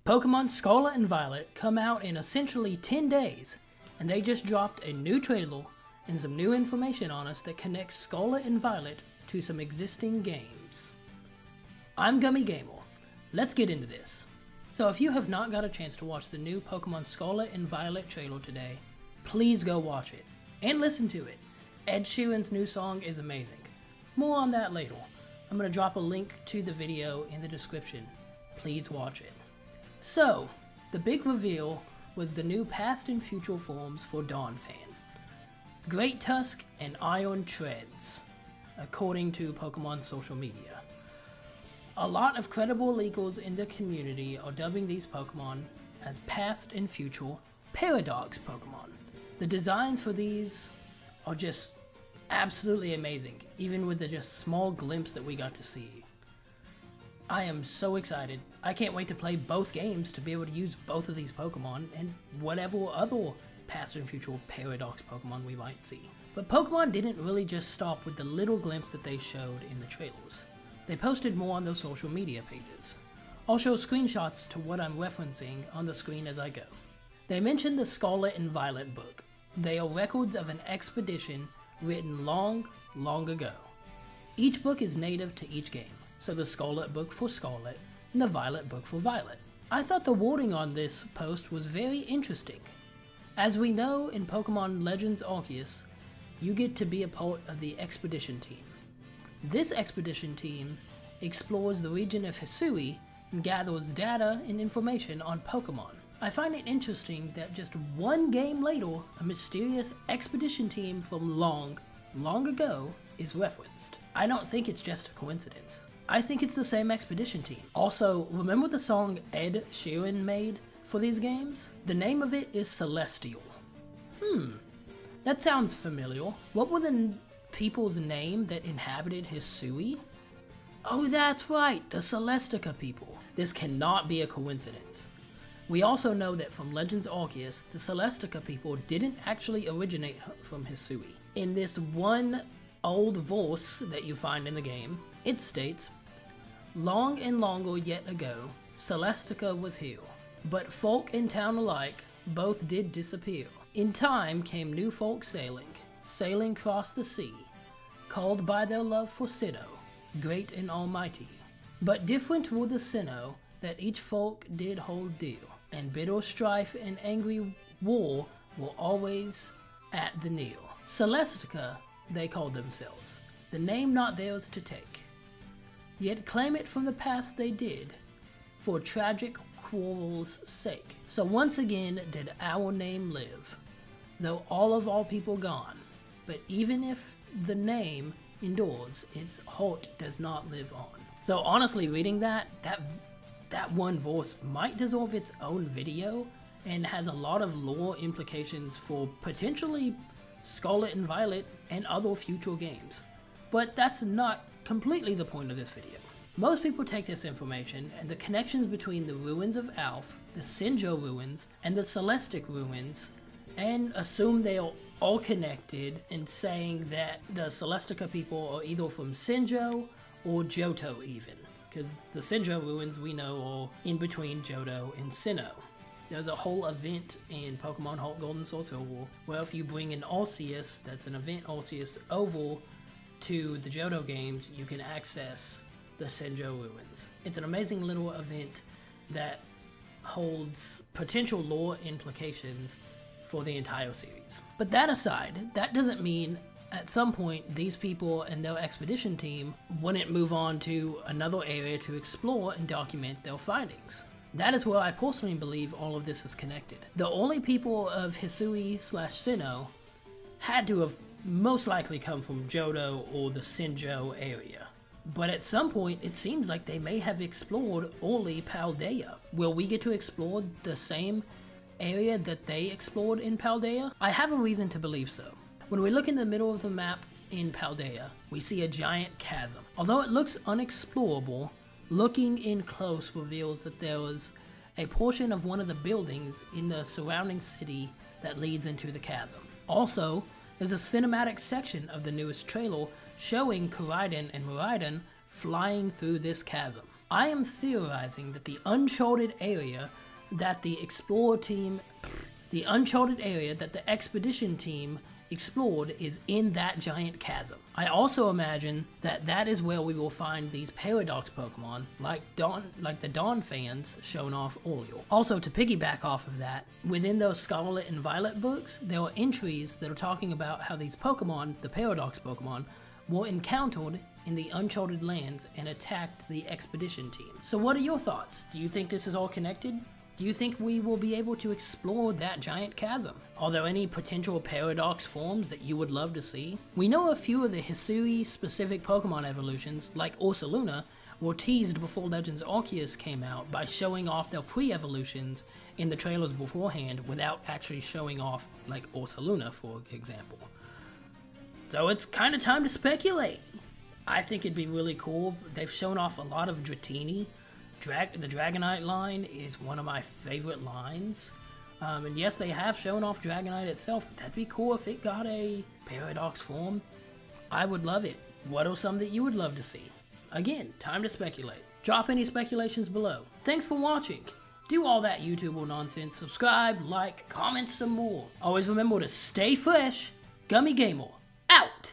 Pokemon Scarlet and Violet come out in essentially 10 days, and they just dropped a new trailer and some new information on us that connects Scarlet and Violet to some existing games. I'm Gummy Gamer. Let's get into this. So if you have not got a chance to watch the new Pokemon Scarlet and Violet trailer today, please go watch it and listen to it. Ed Sheeran's new song is amazing. More on that later. I'm going to drop a link to the video in the description. Please watch it. So, the big reveal was the new past and future forms for Donphan. Great Tusk and Iron Treads, according to Pokemon social media. A lot of credible leakers in the community are dubbing these Pokemon as past and future Paradox Pokemon. The designs for these are just absolutely amazing, even with the just small glimpse that we got to see. I am so excited. I can't wait to play both games to be able to use both of these Pokemon and whatever other past and future Paradox Pokemon we might see. But Pokemon didn't really just stop with the little glimpse that they showed in the trailers. They posted more on their social media pages. I'll show screenshots to what I'm referencing on the screen as I go. They mentioned the Scarlet and Violet book. They are records of an expedition written long ago. Each book is native to each game. So the Scarlet book for Scarlet, and the Violet book for Violet. I thought the wording on this post was very interesting. As we know in Pokemon Legends Arceus, you get to be a part of the expedition team. This expedition team explores the region of Hisui and gathers data and information on Pokemon. I find it interesting that just one game later, a mysterious expedition team from long ago is referenced. I don't think it's just a coincidence. I think it's the same expedition team. Also, remember the song Ed Sheeran made for these games? The name of it is Celestial. That sounds familiar. What were the people's name that inhabited Hisui? Oh, that's right, the Celestica people. This cannot be a coincidence. We also know that from Legends Arceus, the Celestica people didn't actually originate from Hisui. In this one old verse that you find in the game, it states, "Long and longer yet ago, Celestica was here, but folk in town alike both did disappear. In time came new folk sailing across the sea, called by their love for Sinnoh, great and almighty. But different were the Sinnoh that each folk did hold dear, and bitter strife and angry war were always at the near. Celestica they called themselves, the name not theirs to take. Yet claim it from the past they did, for tragic quarrel's sake. So once again did our name live, though all of our people gone. But even if the name endures, its heart does not live on." So honestly, reading that one verse might deserve its own video, and has a lot of lore implications for potentially Scarlet and Violet and other future games. But that's not completely the point of this video. Most people take this information and the connections between the ruins of Alph, the Sinjoh ruins, and the Celestic ruins, and assume they are all connected, and saying that the Celestica people are either from Sinjoh or Johto even, because the Sinjoh ruins we know are in between Johto and Sinnoh. There's a whole event in Pokemon Heart Gold and Soul Silver where if you bring an Arceus, that's an event Arceus, over to the Johto games, you can access the Sinjoh ruins. It's an amazing little event that holds potential lore implications for the entire series. But that aside, that doesn't mean at some point these people and their expedition team wouldn't move on to another area to explore and document their findings. That is where I personally believe all of this is connected. The only people of Hisui/Sinnoh had to have most likely come from Johto or the Sinjoh area. But at some point, it seems like they may have explored early Paldea. Will we get to explore the same area that they explored in Paldea? I have a reason to believe so. When we look in the middle of the map in Paldea, we see a giant chasm. Although it looks unexplorable, looking in close reveals that there was a portion of one of the buildings in the surrounding city that leads into the chasm. Also, there's a cinematic section of the newest trailer showing Koraidon and Miraidon flying through this chasm. I am theorizing that the uncharted area that the expedition team explored is in that giant chasm. I also imagine that that is where we will find these Paradox Pokemon, like the Dawn fans shown off earlier. Also, to piggyback off of that, within those Scarlet and Violet books, there are entries that are talking about how these Pokemon, the Paradox Pokemon, were encountered in the uncharted lands and attacked the expedition team. So what are your thoughts? Do you think this is all connected? Do you think we will be able to explore that giant chasm? Are there any potential Paradox forms that you would love to see? We know a few of the Hisui-specific Pokemon evolutions, like Ursaluna, were teased before Legends Arceus came out by showing off their pre-evolutions in the trailers beforehand without actually showing off, like Ursaluna, for example. So it's kind of time to speculate. I think it'd be really cool. They've shown off a lot of Dratini. The Dragonite line is one of my favorite lines. And yes, they have shown off Dragonite itself, but that'd be cool if it got a Paradox form. I would love it. What are some that you would love to see? Again, time to speculate. Drop any speculations below. Thanks for watching. Do all that YouTuber nonsense. Subscribe, like, comment some more. Always remember to stay fresh. Gummy Gamer, out!